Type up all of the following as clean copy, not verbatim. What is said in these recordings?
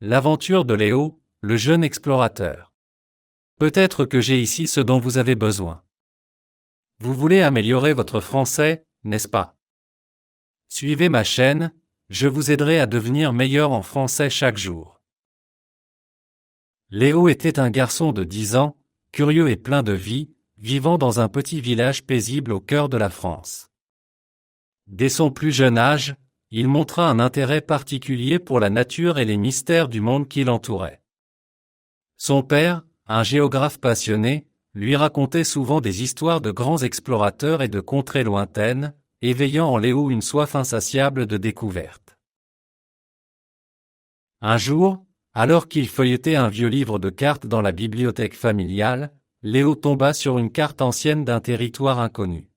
L'aventure de Léo, le jeune explorateur. Peut-être que j'ai ici ce dont vous avez besoin. Vous voulez améliorer votre français, n'est-ce pas? Suivez ma chaîne, je vous aiderai à devenir meilleur en français chaque jour. Léo était un garçon de 10 ans, curieux et plein de vie, vivant dans un petit village paisible au cœur de la France. Dès son plus jeune âge, il montra un intérêt particulier pour la nature et les mystères du monde qui l'entourait. Son père, un géographe passionné, lui racontait souvent des histoires de grands explorateurs et de contrées lointaines, éveillant en Léo une soif insatiable de découverte. Un jour, alors qu'il feuilletait un vieux livre de cartes dans la bibliothèque familiale, Léo tomba sur une carte ancienne d'un territoire inconnu.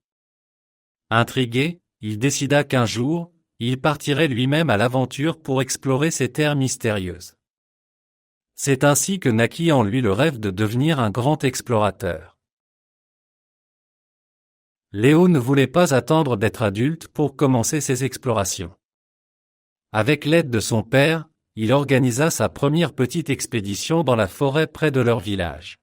Intrigué, il décida qu'un jour, il partirait lui-même à l'aventure pour explorer ces terres mystérieuses. C'est ainsi que naquit en lui le rêve de devenir un grand explorateur. Léo ne voulait pas attendre d'être adulte pour commencer ses explorations. Avec l'aide de son père, il organisa sa première petite expédition dans la forêt près de leur village.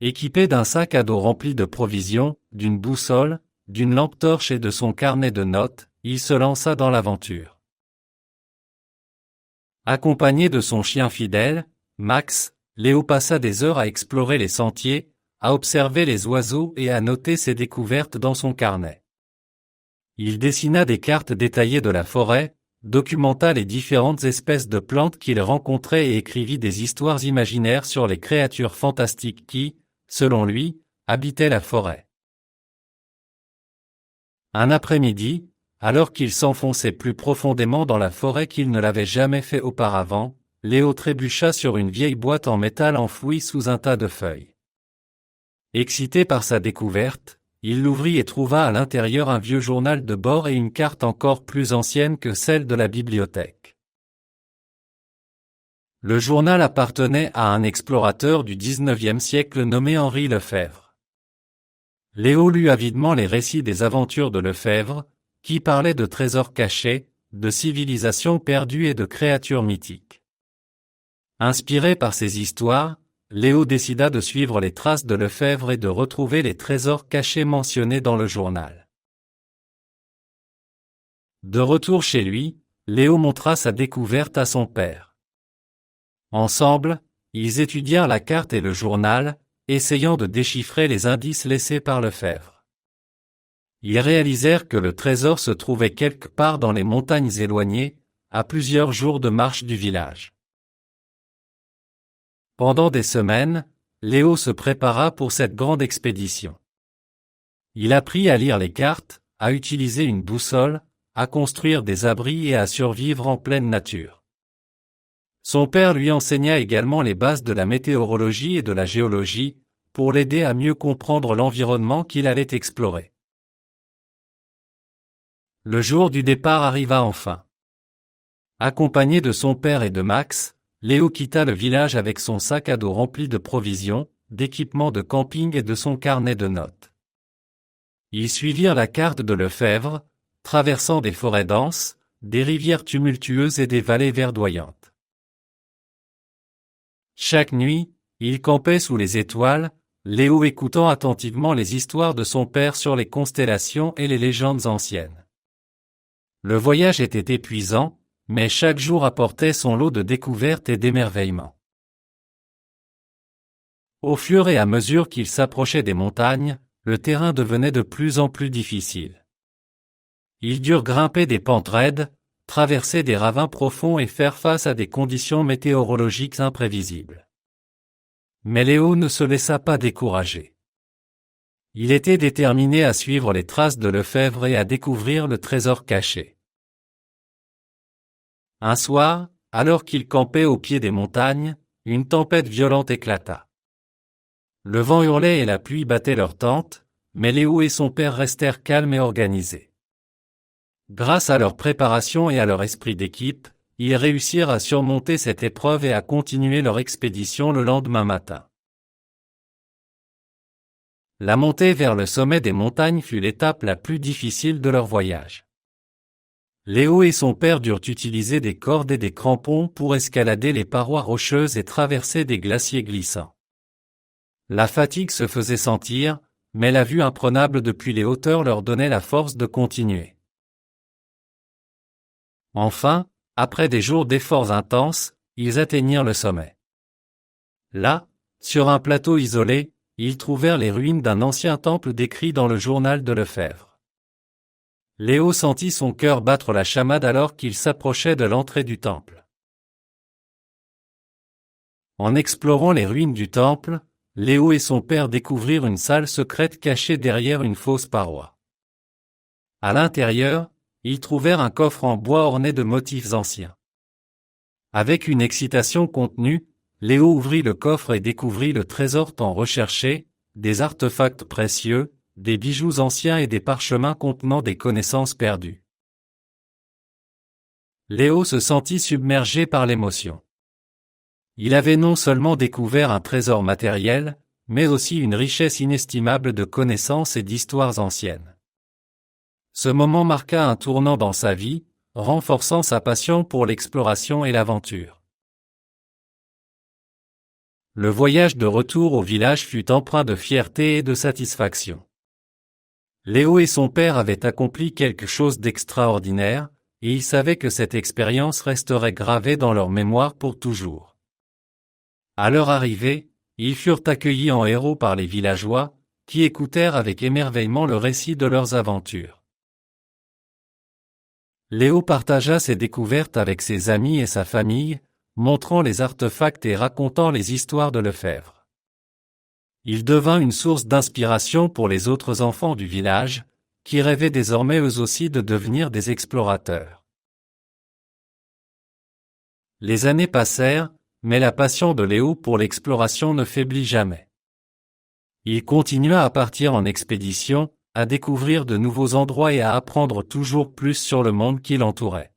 Équipé d'un sac à dos rempli de provisions, d'une boussole, d'une lampe torche et de son carnet de notes, il se lança dans l'aventure. Accompagné de son chien fidèle, Max, Léo passa des heures à explorer les sentiers, à observer les oiseaux et à noter ses découvertes dans son carnet. Il dessina des cartes détaillées de la forêt, documenta les différentes espèces de plantes qu'il rencontrait et écrivit des histoires imaginaires sur les créatures fantastiques qui, selon lui, habitaient la forêt. Un après-midi, alors qu'il s'enfonçait plus profondément dans la forêt qu'il ne l'avait jamais fait auparavant, Léo trébucha sur une vieille boîte en métal enfouie sous un tas de feuilles. Excité par sa découverte, il l'ouvrit et trouva à l'intérieur un vieux journal de bord et une carte encore plus ancienne que celle de la bibliothèque. Le journal appartenait à un explorateur du XIXe siècle nommé Henri Lefebvre. Léo lut avidement les récits des aventures de Lefebvre, qui parlaient de trésors cachés, de civilisations perdues et de créatures mythiques. Inspiré par ces histoires, Léo décida de suivre les traces de Lefebvre et de retrouver les trésors cachés mentionnés dans le journal. De retour chez lui, Léo montra sa découverte à son père. Ensemble, ils étudièrent la carte et le journal, essayant de déchiffrer les indices laissés par Lefebvre. Ils réalisèrent que le trésor se trouvait quelque part dans les montagnes éloignées, à plusieurs jours de marche du village. Pendant des semaines, Léo se prépara pour cette grande expédition. Il apprit à lire les cartes, à utiliser une boussole, à construire des abris et à survivre en pleine nature. Son père lui enseigna également les bases de la météorologie et de la géologie, pour l'aider à mieux comprendre l'environnement qu'il allait explorer. Le jour du départ arriva enfin. Accompagné de son père et de Max, Léo quitta le village avec son sac à dos rempli de provisions, d'équipements de camping et de son carnet de notes. Ils suivirent la carte de Lefebvre, traversant des forêts denses, des rivières tumultueuses et des vallées verdoyantes. Chaque nuit, il campait sous les étoiles, Léo écoutant attentivement les histoires de son père sur les constellations et les légendes anciennes. Le voyage était épuisant, mais chaque jour apportait son lot de découvertes et d'émerveillements. Au fur et à mesure qu'il s'approchait des montagnes, le terrain devenait de plus en plus difficile. Ils durent grimper des pentes raides, traverser des ravins profonds et faire face à des conditions météorologiques imprévisibles. Mais Léo ne se laissa pas décourager. Il était déterminé à suivre les traces de Lefebvre et à découvrir le trésor caché. Un soir, alors qu'il campait au pied des montagnes, une tempête violente éclata. Le vent hurlait et la pluie battait leur tente, mais Léo et son père restèrent calmes et organisés. Grâce à leur préparation et à leur esprit d'équipe, ils réussirent à surmonter cette épreuve et à continuer leur expédition le lendemain matin. La montée vers le sommet des montagnes fut l'étape la plus difficile de leur voyage. Léo et son père durent utiliser des cordes et des crampons pour escalader les parois rocheuses et traverser des glaciers glissants. La fatigue se faisait sentir, mais la vue imprenable depuis les hauteurs leur donnait la force de continuer. Enfin, après des jours d'efforts intenses, ils atteignirent le sommet. Là, sur un plateau isolé, ils trouvèrent les ruines d'un ancien temple décrit dans le journal de Lefebvre. Léo sentit son cœur battre la chamade alors qu'il s'approchait de l'entrée du temple. En explorant les ruines du temple, Léo et son père découvrirent une salle secrète cachée derrière une fausse paroi. À l'intérieur, ils trouvèrent un coffre en bois orné de motifs anciens. Avec une excitation contenue, Léo ouvrit le coffre et découvrit le trésor tant recherché, des artefacts précieux, des bijoux anciens et des parchemins contenant des connaissances perdues. Léo se sentit submergé par l'émotion. Il avait non seulement découvert un trésor matériel, mais aussi une richesse inestimable de connaissances et d'histoires anciennes. Ce moment marqua un tournant dans sa vie, renforçant sa passion pour l'exploration et l'aventure. Le voyage de retour au village fut empreint de fierté et de satisfaction. Léo et son père avaient accompli quelque chose d'extraordinaire, et ils savaient que cette expérience resterait gravée dans leur mémoire pour toujours. À leur arrivée, ils furent accueillis en héros par les villageois, qui écoutèrent avec émerveillement le récit de leurs aventures. Léo partagea ses découvertes avec ses amis et sa famille, montrant les artefacts et racontant les histoires de Lefebvre. Il devint une source d'inspiration pour les autres enfants du village, qui rêvaient désormais eux aussi de devenir des explorateurs. Les années passèrent, mais la passion de Léo pour l'exploration ne faiblit jamais. Il continua à partir en expédition, à découvrir de nouveaux endroits et à apprendre toujours plus sur le monde qui l'entourait.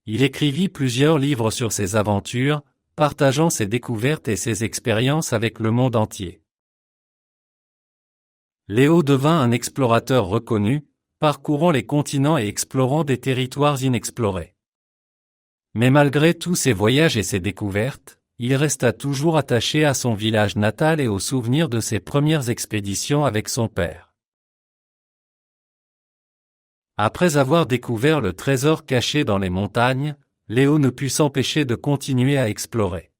Il écrivit plusieurs livres sur ses aventures, partageant ses découvertes et ses expériences avec le monde entier. Léo devint un explorateur reconnu, parcourant les continents et explorant des territoires inexplorés. Mais malgré tous ses voyages et ses découvertes, il resta toujours attaché à son village natal et aux souvenirs de ses premières expéditions avec son père. Après avoir découvert le trésor caché dans les montagnes, Léo ne put s'empêcher de continuer à explorer.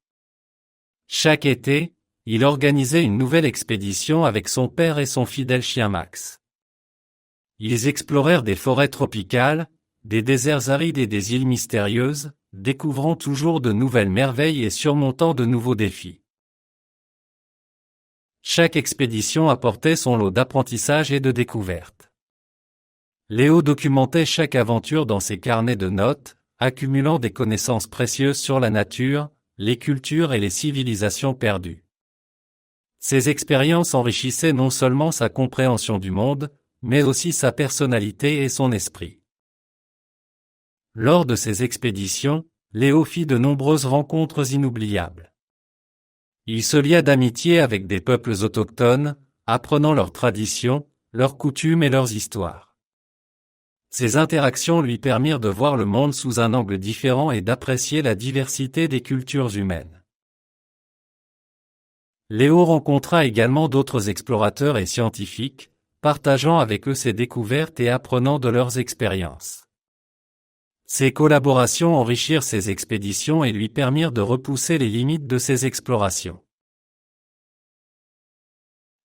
Chaque été, il organisait une nouvelle expédition avec son père et son fidèle chien Max. Ils explorèrent des forêts tropicales, des déserts arides et des îles mystérieuses, découvrant toujours de nouvelles merveilles et surmontant de nouveaux défis. Chaque expédition apportait son lot d'apprentissage et de découvertes. Léo documentait chaque aventure dans ses carnets de notes, accumulant des connaissances précieuses sur la nature, les cultures et les civilisations perdues. Ces expériences enrichissaient non seulement sa compréhension du monde, mais aussi sa personnalité et son esprit. Lors de ces expéditions, Léo fit de nombreuses rencontres inoubliables. Il se lia d'amitié avec des peuples autochtones, apprenant leurs traditions, leurs coutumes et leurs histoires. Ces interactions lui permirent de voir le monde sous un angle différent et d'apprécier la diversité des cultures humaines. Léo rencontra également d'autres explorateurs et scientifiques, partageant avec eux ses découvertes et apprenant de leurs expériences. Ces collaborations enrichirent ses expéditions et lui permirent de repousser les limites de ses explorations.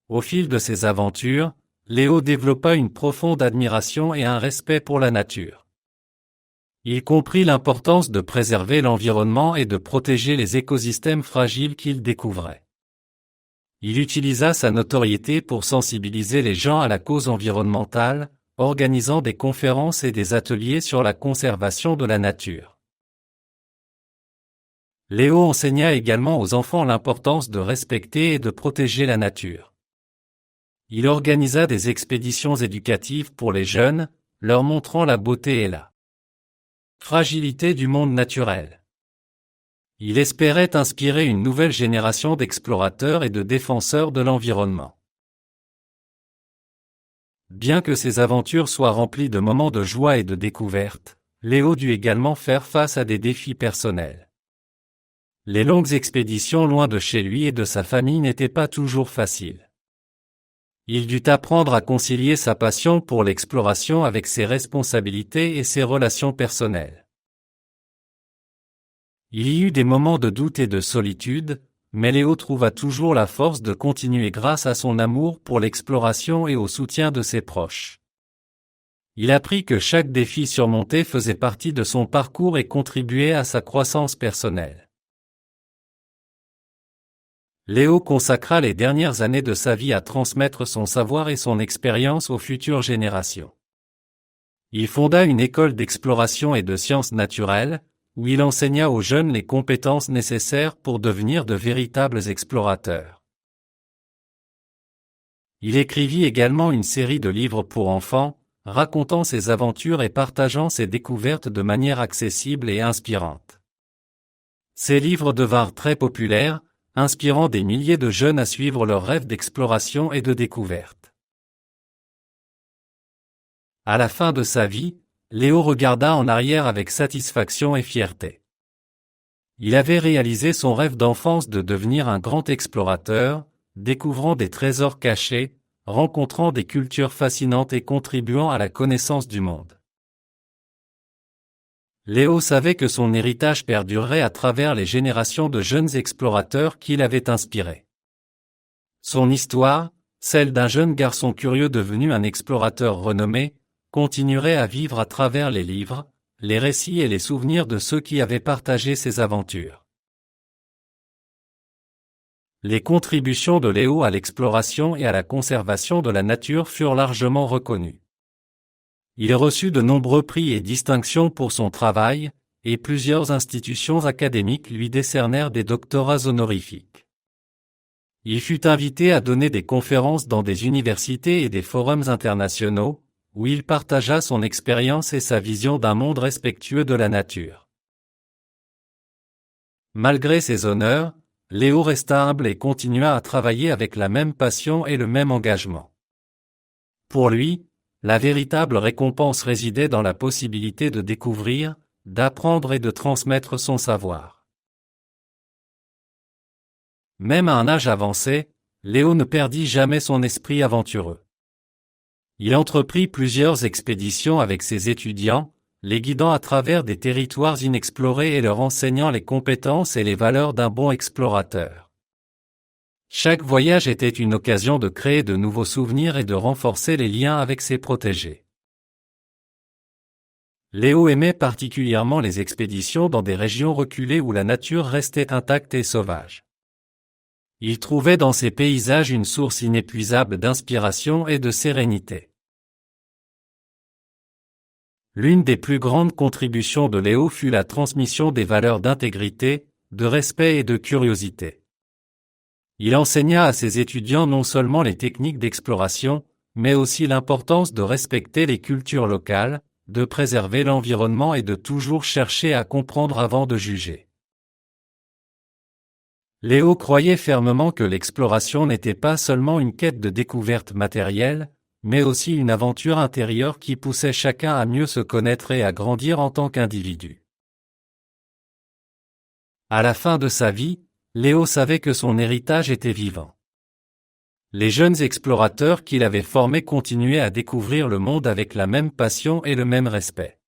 Au fil de ses aventures, Léo développa une profonde admiration et un respect pour la nature. Il comprit l'importance de préserver l'environnement et de protéger les écosystèmes fragiles qu'il découvrait. Il utilisa sa notoriété pour sensibiliser les gens à la cause environnementale, organisant des conférences et des ateliers sur la conservation de la nature. Léo enseigna également aux enfants l'importance de respecter et de protéger la nature. Il organisa des expéditions éducatives pour les jeunes, leur montrant la beauté et la fragilité du monde naturel. Il espérait inspirer une nouvelle génération d'explorateurs et de défenseurs de l'environnement. Bien que ces aventures soient remplies de moments de joie et de découverte, Léo dut également faire face à des défis personnels. Les longues expéditions loin de chez lui et de sa famille n'étaient pas toujours faciles. Il dut apprendre à concilier sa passion pour l'exploration avec ses responsabilités et ses relations personnelles. Il y eut des moments de doute et de solitude, mais Léo trouva toujours la force de continuer grâce à son amour pour l'exploration et au soutien de ses proches. Il apprit que chaque défi surmonté faisait partie de son parcours et contribuait à sa croissance personnelle. Léo consacra les dernières années de sa vie à transmettre son savoir et son expérience aux futures générations. Il fonda une école d'exploration et de sciences naturelles, où il enseigna aux jeunes les compétences nécessaires pour devenir de véritables explorateurs. Il écrivit également une série de livres pour enfants, racontant ses aventures et partageant ses découvertes de manière accessible et inspirante. Ces livres devinrent très populaires, inspirant des milliers de jeunes à suivre leurs rêves d'exploration et de découverte. À la fin de sa vie, Léo regarda en arrière avec satisfaction et fierté. Il avait réalisé son rêve d'enfance de devenir un grand explorateur, découvrant des trésors cachés, rencontrant des cultures fascinantes et contribuant à la connaissance du monde. Léo savait que son héritage perdurerait à travers les générations de jeunes explorateurs qui l'avaient inspiré. Son histoire, celle d'un jeune garçon curieux devenu un explorateur renommé, continuerait à vivre à travers les livres, les récits et les souvenirs de ceux qui avaient partagé ses aventures. Les contributions de Léo à l'exploration et à la conservation de la nature furent largement reconnues. Il reçut de nombreux prix et distinctions pour son travail, et plusieurs institutions académiques lui décernèrent des doctorats honorifiques. Il fut invité à donner des conférences dans des universités et des forums internationaux, où il partagea son expérience et sa vision d'un monde respectueux de la nature. Malgré ses honneurs, Léo resta humble et continua à travailler avec la même passion et le même engagement. Pour lui, la véritable récompense résidait dans la possibilité de découvrir, d'apprendre et de transmettre son savoir. Même à un âge avancé, Léo ne perdit jamais son esprit aventureux. Il entreprit plusieurs expéditions avec ses étudiants, les guidant à travers des territoires inexplorés et leur enseignant les compétences et les valeurs d'un bon explorateur. Chaque voyage était une occasion de créer de nouveaux souvenirs et de renforcer les liens avec ses protégés. Léo aimait particulièrement les expéditions dans des régions reculées où la nature restait intacte et sauvage. Il trouvait dans ces paysages une source inépuisable d'inspiration et de sérénité. L'une des plus grandes contributions de Léo fut la transmission des valeurs d'intégrité, de respect et de curiosité. Il enseigna à ses étudiants non seulement les techniques d'exploration, mais aussi l'importance de respecter les cultures locales, de préserver l'environnement et de toujours chercher à comprendre avant de juger. Léo croyait fermement que l'exploration n'était pas seulement une quête de découverte matérielle, mais aussi une aventure intérieure qui poussait chacun à mieux se connaître et à grandir en tant qu'individu. À la fin de sa vie, Léo savait que son héritage était vivant. Les jeunes explorateurs qu'il avait formés continuaient à découvrir le monde avec la même passion et le même respect.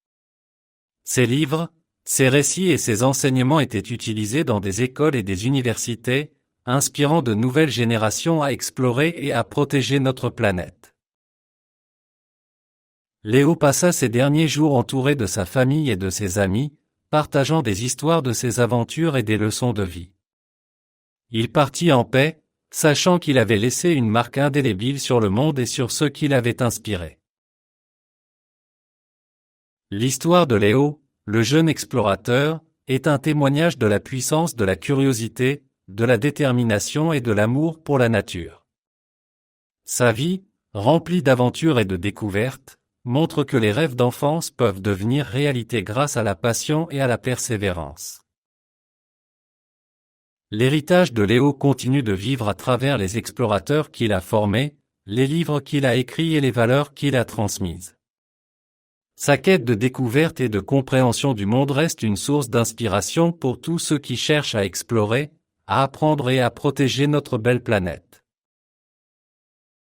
Ses livres, ses récits et ses enseignements étaient utilisés dans des écoles et des universités, inspirant de nouvelles générations à explorer et à protéger notre planète. Léo passa ses derniers jours entouré de sa famille et de ses amis, partageant des histoires de ses aventures et des leçons de vie. Il partit en paix, sachant qu'il avait laissé une marque indélébile sur le monde et sur ceux qui l'avaient inspiré. L'histoire de Léo, le jeune explorateur, est un témoignage de la puissance de la curiosité, de la détermination et de l'amour pour la nature. Sa vie, remplie d'aventures et de découvertes, montre que les rêves d'enfance peuvent devenir réalité grâce à la passion et à la persévérance. L'héritage de Léo continue de vivre à travers les explorateurs qu'il a formés, les livres qu'il a écrits et les valeurs qu'il a transmises. Sa quête de découverte et de compréhension du monde reste une source d'inspiration pour tous ceux qui cherchent à explorer, à apprendre et à protéger notre belle planète.